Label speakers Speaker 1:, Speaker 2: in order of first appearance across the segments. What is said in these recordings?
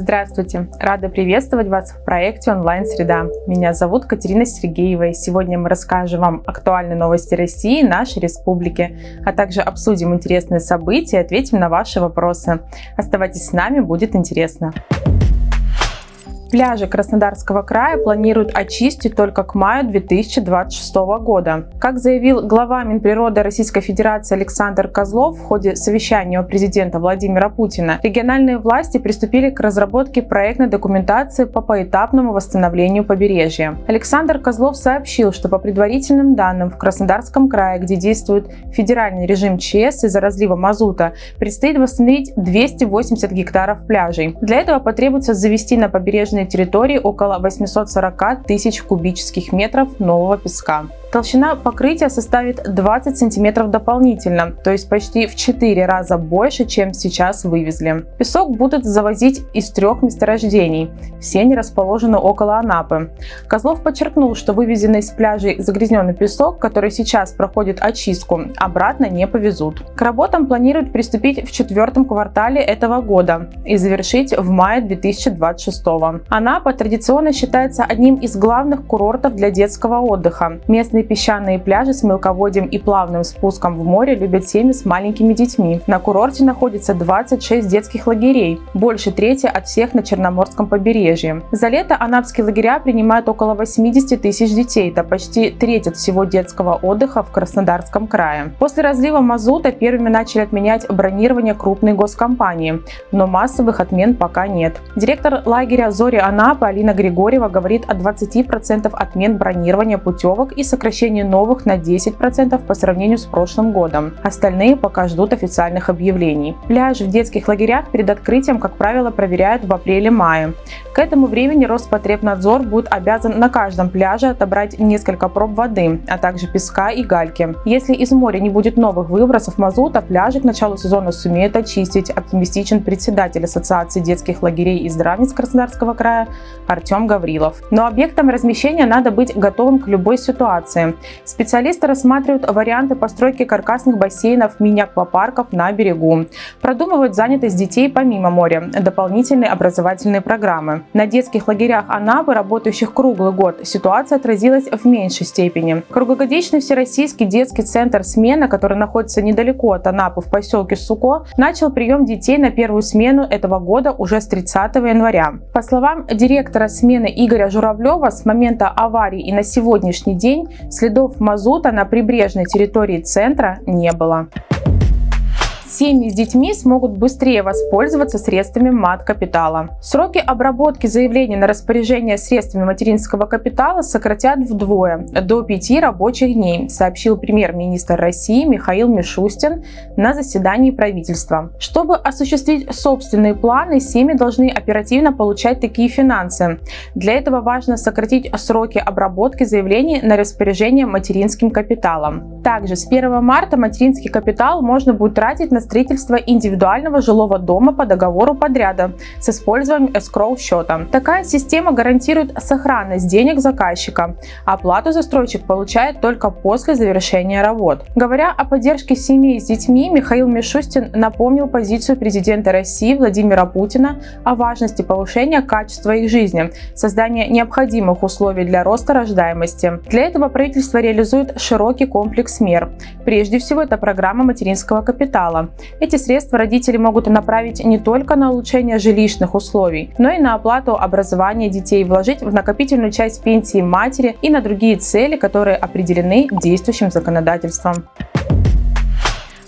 Speaker 1: Здравствуйте! Рада приветствовать вас в проекте «Онлайн-среда». Меня зовут Катерина Сергеева, и сегодня мы расскажем вам актуальные новости России и нашей республики, а также обсудим интересные события и ответим на ваши вопросы. Оставайтесь с нами, будет интересно. Пляжи Краснодарского края планируют очистить только к маю 2026 года. Как заявил глава Минприроды Российской Федерации Александр Козлов в ходе совещания у президента Владимира Путина, региональные власти приступили к разработке проектной документации по поэтапному восстановлению побережья. Александр Козлов сообщил, что по предварительным данным в Краснодарском крае, где действует федеральный режим ЧС из-за разлива мазута, предстоит восстановить 280 гектаров пляжей. Для этого потребуется завести на побережные территории около 840 тысяч кубических метров нового песка. Толщина покрытия составит 20 сантиметров дополнительно, то есть почти в 4 раза больше, чем сейчас вывезли. Песок будут завозить из 3 месторождений. Все они расположены около Анапы. Козлов подчеркнул, что вывезенный с пляжей загрязненный песок, который сейчас проходит очистку, обратно не повезут. К работам планируют приступить в 4-м квартале этого года и завершить в мае 2026. Анапа традиционно считается одним из главных курортов для детского отдыха. Местные песчаные пляжи с мелководьем и плавным спуском в море любят семьи с маленькими детьми. На курорте находится 26 детских лагерей, больше трети от всех на Черноморском побережье. За лето анапские лагеря принимают около 80 тысяч детей, это почти треть от всего детского отдыха в Краснодарском крае. После разлива мазута первыми начали отменять бронирование крупные госкомпании, но массовых отмен пока нет. Директор лагеря «Зори Анапы» Алина Григорьева говорит о 20% отмен бронирования путевок и сокращении новых на 10% по сравнению с прошлым годом. Остальные пока ждут официальных объявлений. Пляжи в детских лагерях перед открытием, как правило, проверяют в апреле-мае. К этому времени Роспотребнадзор будет обязан на каждом пляже отобрать несколько проб воды, а также песка и гальки. Если из моря не будет новых выбросов мазута, пляжи к началу сезона сумеют очистить, оптимистичен председатель Ассоциации детских лагерей и здравниц Краснодарского края Артем Гаврилов. Но объектам размещения надо быть готовым к любой ситуации. Специалисты рассматривают варианты постройки каркасных бассейнов, мини-аквапарков на берегу. Продумывают занятость детей помимо моря, дополнительные образовательные программы. На детских лагерях Анапы, работающих круглый год, ситуация отразилась в меньшей степени. Круглогодичный всероссийский детский центр «Смена», который находится недалеко от Анапы в поселке Суко, начал прием детей на первую смену этого года уже с 30 января. По словам директора «Смены» Игоря Журавлева, с момента аварии и на сегодняшний день следов мазута на прибрежной территории центра не было. Семьи с детьми смогут быстрее воспользоваться средствами мат-капитала. Сроки обработки заявлений на распоряжение средствами материнского капитала сократят вдвое, до 5 рабочих дней, сообщил премьер-министр России Михаил Мишустин на заседании правительства. Чтобы осуществить собственные планы, семьи должны оперативно получать такие финансы. Для этого важно сократить сроки обработки заявлений на распоряжение материнским капиталом. Также с 1 марта материнский капитал можно будет тратить на строительство индивидуального жилого дома по договору подряда с использованием эскроу-счета. Такая система гарантирует сохранность денег заказчика. Оплату застройщик получает только после завершения работ. Говоря о поддержке семей с детьми, Михаил Мишустин напомнил позицию президента России Владимира Путина о важности повышения качества их жизни, создания необходимых условий для роста рождаемости. Для этого правительство реализует широкий комплекс мер. Прежде всего, это программа материнского капитала. Эти средства родители могут направить не только на улучшение жилищных условий, но и на оплату образования детей, вложить в накопительную часть пенсии матери и на другие цели, которые определены действующим законодательством.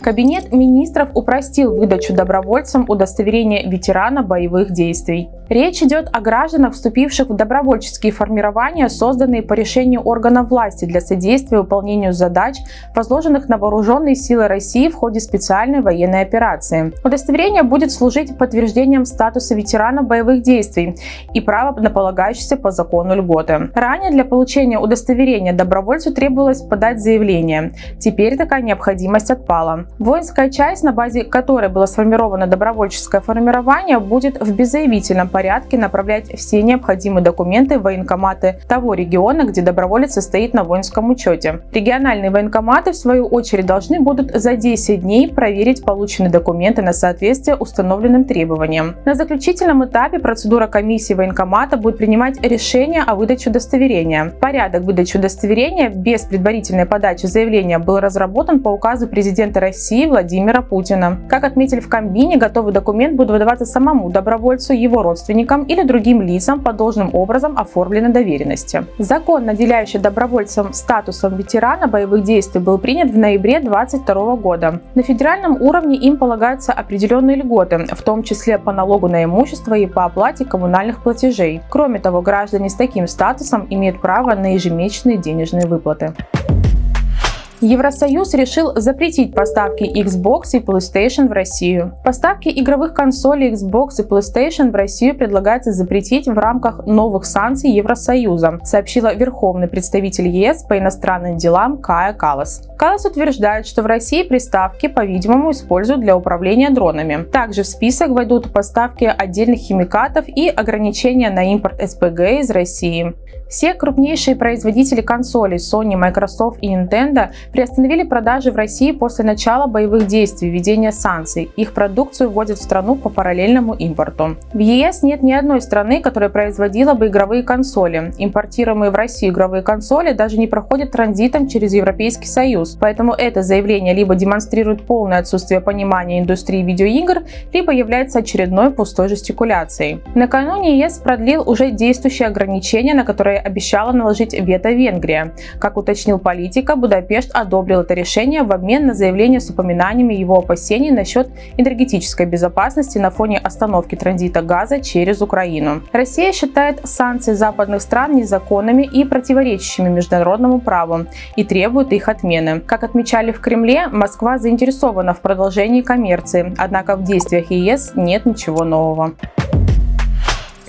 Speaker 1: Кабинет министров упростил выдачу добровольцам удостоверения ветерана боевых действий. Речь идет о гражданах, вступивших в добровольческие формирования, созданные по решению органов власти для содействия выполнению задач, возложенных на вооруженные силы России в ходе специальной военной операции. Удостоверение будет служить подтверждением статуса ветерана боевых действий и права на полагающиеся по закону льготы. Ранее для получения удостоверения добровольцу требовалось подать заявление. Теперь такая необходимость отпала. Воинская часть, на базе которой было сформировано добровольческое формирование, будет в беззаявительном порядке порядке направлять все необходимые документы в военкоматы того региона, где доброволец состоит на воинском учете. Региональные военкоматы, в свою очередь, должны будут за 10 дней проверить полученные документы на соответствие установленным требованиям. На заключительном этапе процедура комиссии военкомата будет принимать решение о выдаче удостоверения. Порядок выдачи удостоверения без предварительной подачи заявления был разработан по указу президента России Владимира Путина. Как отметили в Кабмине, готовый документ будет выдаваться самому добровольцу, его родственникам или другим лицам по должным образом оформленной доверенности. Закон, наделяющий добровольцам статусом ветерана боевых действий, был принят в ноябре 2022 года. На федеральном уровне им полагаются определенные льготы, в том числе по налогу на имущество и по оплате коммунальных платежей. Кроме того, граждане с таким статусом имеют право на ежемесячные денежные выплаты. Евросоюз решил запретить поставки Xbox и PlayStation в Россию. Поставки игровых консолей Xbox и PlayStation в Россию предлагается запретить в рамках новых санкций Евросоюза, сообщила верховный представитель ЕС по иностранным делам Кая Каллас. Каллас утверждает, что в России приставки, по-видимому, используют для управления дронами. Также в список войдут поставки отдельных химикатов и ограничения на импорт СПГ из России. Все крупнейшие производители консолей Sony, Microsoft и Nintendo приостановили продажи в России после начала боевых действий и введения санкций. Их продукцию вводят в страну по параллельному импорту. В ЕС нет ни одной страны, которая производила бы игровые консоли. Импортируемые в Россию игровые консоли даже не проходят транзитом через Европейский Союз. Поэтому это заявление либо демонстрирует полное отсутствие понимания индустрии видеоигр, либо является очередной пустой жестикуляцией. Накануне ЕС продлил уже действующие ограничения, на которые обещала наложить вето Венгрия. Как уточнил политика, Будапешт одобрил это решение в обмен на заявление с упоминаниями его опасений насчет энергетической безопасности на фоне остановки транзита газа через Украину. Россия считает санкции западных стран незаконными и противоречащими международному праву и требует их отмены. Как отмечали в Кремле, Москва заинтересована в продолжении коммерции, однако в действиях ЕС нет ничего нового.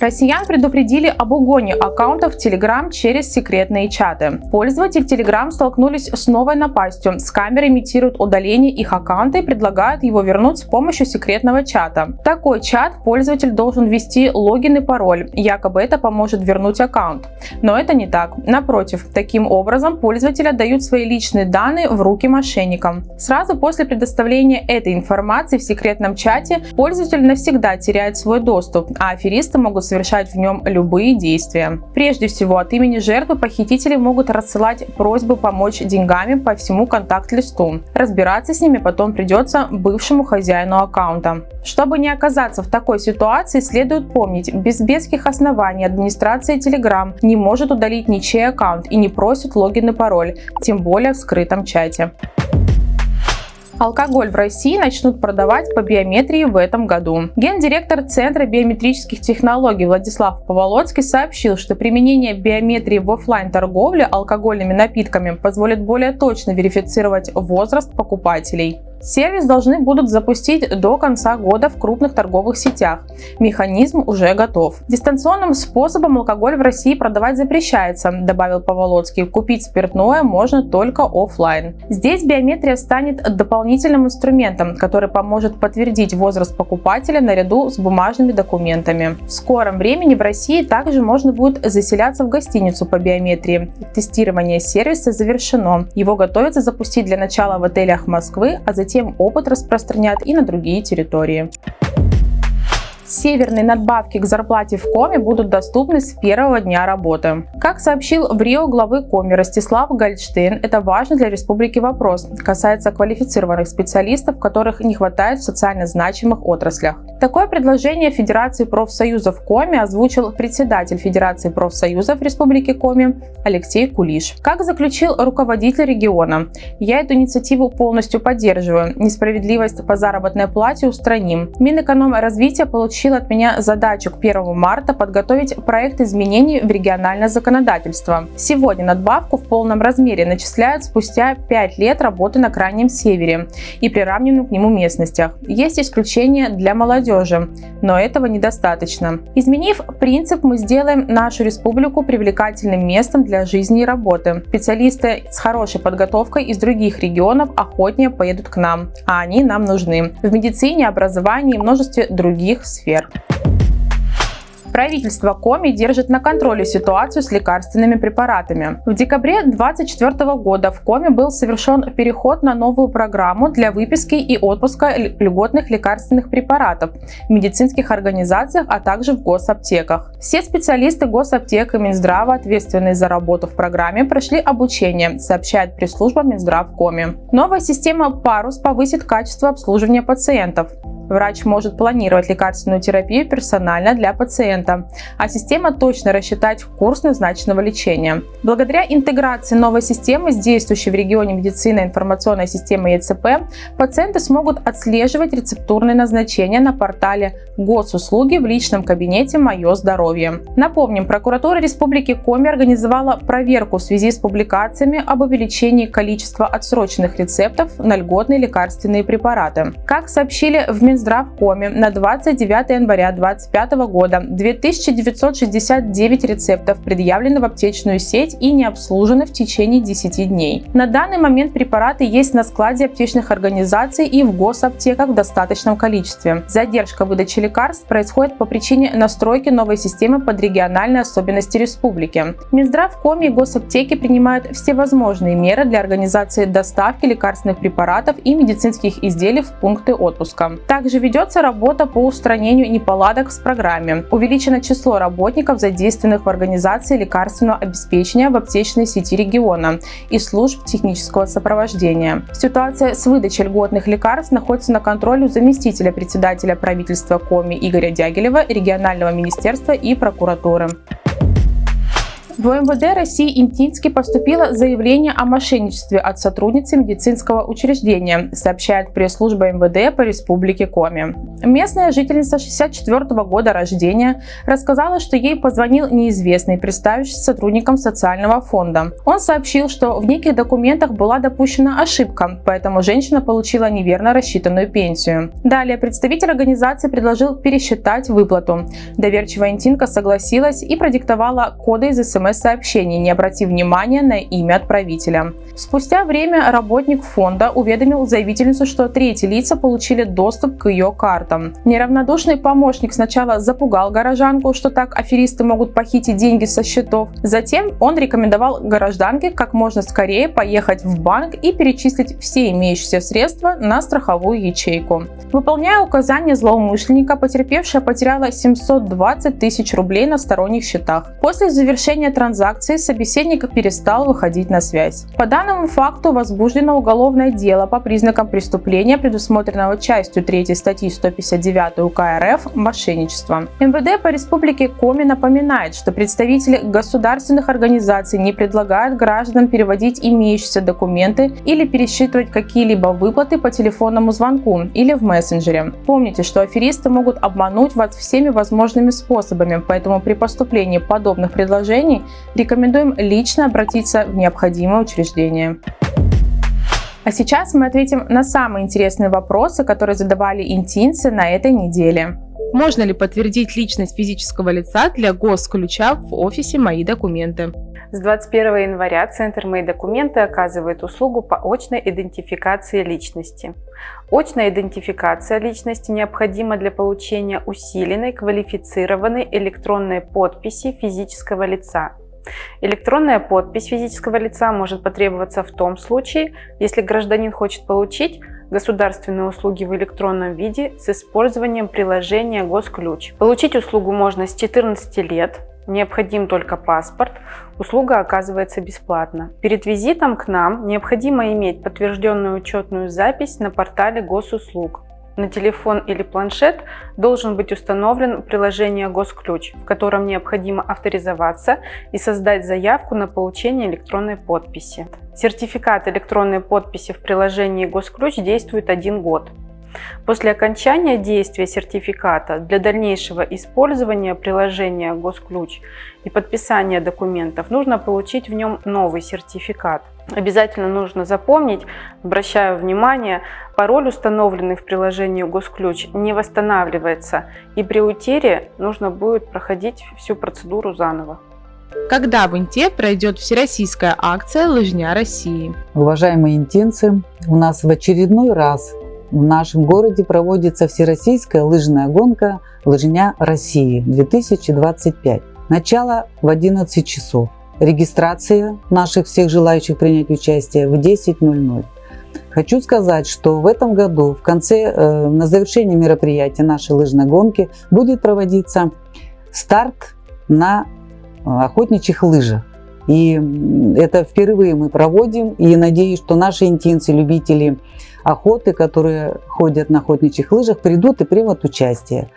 Speaker 1: Россиян предупредили об угоне аккаунтов Telegram через секретные чаты. Пользователи Telegram столкнулись с новой напастью. Скамеры имитируют удаление их аккаунта и предлагают его вернуть с помощью секретного чата. В такой чат пользователь должен ввести логин и пароль. Якобы это поможет вернуть аккаунт. Но это не так. Напротив, таким образом пользователи отдают свои личные данные в руки мошенникам. Сразу после предоставления этой информации в секретном чате пользователь навсегда теряет свой доступ, а аферисты могут совершать в нем любые действия. Прежде всего, от имени жертвы похитители могут рассылать просьбы помочь деньгами по всему контакт-листу. Разбираться с ними потом придется бывшему хозяину аккаунта. Чтобы не оказаться в такой ситуации, следует помнить, без веских оснований администрация Telegram не может удалить ничей аккаунт и не просит логин и пароль, тем более в скрытом чате. Алкоголь в России начнут продавать по биометрии в этом году. Гендиректор Центра биометрических технологий Владислав Поволоцкий сообщил, что применение биометрии в офлайн-торговле алкогольными напитками позволит более точно верифицировать возраст покупателей. Сервис должны будут запустить до конца года в крупных торговых сетях. Механизм уже готов. Дистанционным способом алкоголь в России продавать запрещается, добавил Поволоцкий. Купить спиртное можно только офлайн. Здесь биометрия станет дополнительным инструментом, который поможет подтвердить возраст покупателя наряду с бумажными документами. В скором времени в России также можно будет заселяться в гостиницу по биометрии. Тестирование сервиса завершено. Его готовятся запустить для начала в отелях Москвы, а затем опыт распространят и на другие территории. Северные надбавки к зарплате в Коми будут доступны с первого дня работы. Как сообщил в РИО главы Коми Ростислав Гольдштейн, это важный для республики вопрос, касается квалифицированных специалистов, которых не хватает в социально значимых отраслях. Такое предложение Федерации профсоюзов Коми озвучил председатель Федерации профсоюзов Республики Коми Алексей Кулиш. Как заключил руководитель региона, я эту инициативу полностью поддерживаю. Несправедливость по заработной плате устраним. Минэкономразвития получил от меня задачу к 1 марта подготовить проект изменений в региональное законодательство. Сегодня надбавку в полном размере начисляют спустя 5 лет работы на Крайнем Севере и приравненных к нему местностях. Есть исключения для молодежи, но этого недостаточно. Изменив принцип, мы сделаем нашу республику привлекательным местом для жизни и работы. Специалисты с хорошей подготовкой из других регионов охотнее поедут к нам, а они нам нужны в медицине, образовании и множестве других сфер. Правительство Коми держит на контроле ситуацию с лекарственными препаратами. В декабре 2024 года в Коми был совершен переход на новую программу для выписки и отпуска льготных лекарственных препаратов в медицинских организациях, а также в госаптеках. Все специалисты госаптек и Минздрава, ответственные за работу в программе, прошли обучение, сообщает пресс-служба Минздрав Коми. Новая система ПАРУС повысит качество обслуживания пациентов. Врач может планировать лекарственную терапию персонально для пациента, а система точно рассчитать курс назначенного лечения. Благодаря интеграции новой системы с действующей в регионе медицины информационной системой ЕЦП, пациенты смогут отслеживать рецептурные назначения на портале Госуслуги в личном кабинете «Мое здоровье». Напомним, прокуратура Республики Коми организовала проверку в связи с публикациями об увеличении количества отсроченных рецептов на льготные лекарственные препараты. Как сообщили в Минздрав Коми, на 29 января 2025 года 2969 рецептов предъявлены в аптечную сеть и не обслужены в течение 10 дней. На данный момент препараты есть на складе аптечных организаций и в госаптеках в достаточном количестве. Задержка выдачи лекарств происходит по причине настройки новой системы под региональные особенности республики. Минздрав Коми и госаптеки принимают всевозможные меры для организации доставки лекарственных препаратов и медицинских изделий в пункты отпуска. Также ведется работа по устранению неполадок в программе. Увеличено число работников, задействованных в организации лекарственного обеспечения в аптечной сети региона и служб технического сопровождения. Ситуация с выдачей льготных лекарств находится на контроле у заместителя председателя правительства Коми Игоря Дягилева, регионального министерства и прокуратуры. В МВД России Интинске поступило заявление о мошенничестве от сотрудницы медицинского учреждения, сообщает пресс-служба МВД по Республике Коми. Местная жительница 64 года рождения рассказала, что ей позвонил неизвестный, представившийся сотрудником социального фонда. Он сообщил, что в неких документах была допущена ошибка, поэтому женщина получила неверно рассчитанную пенсию. Далее представитель организации предложил пересчитать выплату. Доверчивая интинка согласилась и продиктовала коды из СМС-сообщений, не обратив внимания на имя отправителя. Спустя время работник фонда уведомил заявительницу, что третьи лица получили доступ к ее картам. Неравнодушный помощник сначала запугал горожанку, что так аферисты могут похитить деньги со счетов. Затем он рекомендовал гражданке как можно скорее поехать в банк и перечислить все имеющиеся средства на страховую ячейку. Выполняя указания злоумышленника, потерпевшая потеряла 720 тысяч рублей на сторонних счетах. После завершения транзакции собеседник перестал выходить на связь. По данному факту возбуждено уголовное дело по признакам преступления, предусмотренного частью 3 статьи 159 УК РФ «Мошенничество». МВД по Республике Коми напоминает, что представители государственных организаций не предлагают гражданам переводить имеющиеся документы или пересчитывать какие-либо выплаты по телефонному звонку или в мессенджере. Помните, что аферисты могут обмануть вас всеми возможными способами, поэтому при поступлении подобных предложений рекомендуем лично обратиться в необходимое учреждение. А сейчас мы ответим на самые интересные вопросы, которые задавали интинцы на этой неделе. Можно ли подтвердить личность физического лица для госключа в офисе «Мои документы»?
Speaker 2: С 21 января Центр «Мои документы» оказывает услугу по очной идентификации личности. Очная идентификация личности необходима для получения усиленной квалифицированной электронной подписи физического лица. Электронная подпись физического лица может потребоваться в том случае, если гражданин хочет получить государственные услуги в электронном виде с использованием приложения «Госключ». Получить услугу можно с 14 лет, необходим только паспорт, услуга оказывается бесплатно. Перед визитом к нам необходимо иметь подтвержденную учетную запись на портале госуслуг. На телефон или планшет должен быть установлен приложение «Госключ», в котором необходимо авторизоваться и создать заявку на получение электронной подписи. Сертификат электронной подписи в приложении «Госключ» действует 1 год. После окончания действия сертификата для дальнейшего использования приложения «Госключ» и подписания документов нужно получить в нем новый сертификат. Обязательно нужно запомнить, обращаю внимание, пароль, установленный в приложении «Госключ», не восстанавливается, и при утере нужно будет проходить всю процедуру заново.
Speaker 1: Когда в Инте пройдет всероссийская акция «Лыжня России»?
Speaker 3: Уважаемые интинцы, у нас в очередной раз в нашем городе проводится всероссийская лыжная гонка «Лыжня России 2025». Начало в 11 часов. Регистрация наших всех желающих принять участие в 10:00. Хочу сказать, что в этом году на завершении мероприятия нашей лыжной гонки будет проводиться старт на охотничьих лыжах. И это впервые мы проводим, и надеюсь, что наши интинцы, любители охоты, которые ходят на охотничьих лыжах, придут и примут участие.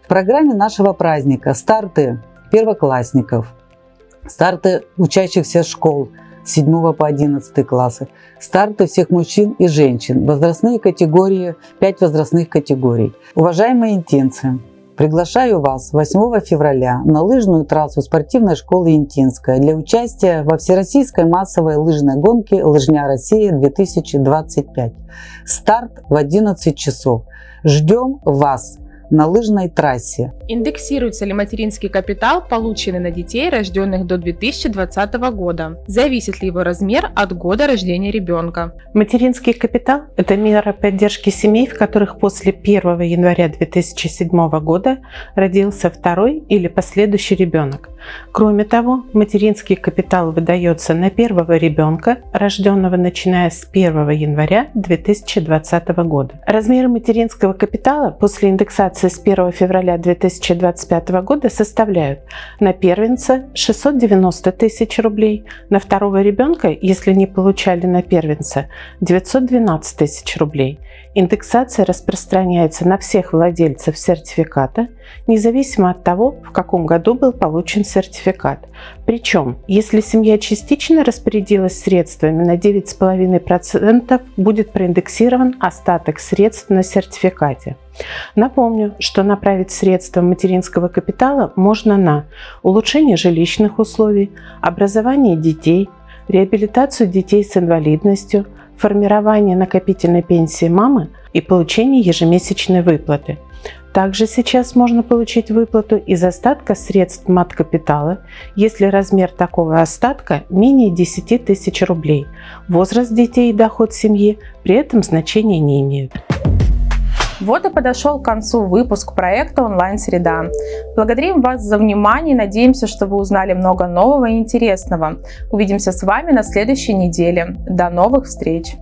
Speaker 3: В программе нашего праздника старты первоклассников, старты учащихся школ с 7 по 11 классы, старты всех мужчин и женщин, возрастные категории, 5 возрастных категорий. Уважаемые интинцы, приглашаю вас 8 февраля на лыжную трассу спортивной школы Интинская для участия во всероссийской массовой лыжной гонке «Лыжня России 2025». Старт в 11 часов. Ждем вас на лыжной трассе.
Speaker 1: Индексируется ли материнский капитал, полученный на детей, рожденных до 2020 года? Зависит ли его размер от года рождения ребенка?
Speaker 4: Материнский капитал – это мера поддержки семей, в которых после 1 января 2007 года родился второй или последующий ребенок. Кроме того, материнский капитал выдается на первого ребенка, рожденного начиная с 1 января 2020 года. Размеры материнского капитала после индексации с 1 февраля 2025 года составляют: на первенца 690 тысяч рублей, на второго ребенка, если не получали на первенца, 912 тысяч рублей. Индексация распространяется на всех владельцев сертификата, независимо от того, в каком году был получен сертификат. Причем, если семья частично распорядилась средствами на 9,5%, будет проиндексирован остаток средств на сертификате. Напомню, что направить средства материнского капитала можно на улучшение жилищных условий, образование детей, реабилитацию детей с инвалидностью, формирование накопительной пенсии мамы и получение ежемесячной выплаты. Также сейчас можно получить выплату из остатка средств маткапитала, если размер такого остатка менее 10 тысяч рублей. Возраст детей и доход семьи при этом значения не имеют.
Speaker 1: Вот и подошел к концу выпуск проекта «Онлайн-среда». Благодарим вас за внимание и надеемся, что вы узнали много нового и интересного. Увидимся с вами на следующей неделе. До новых встреч!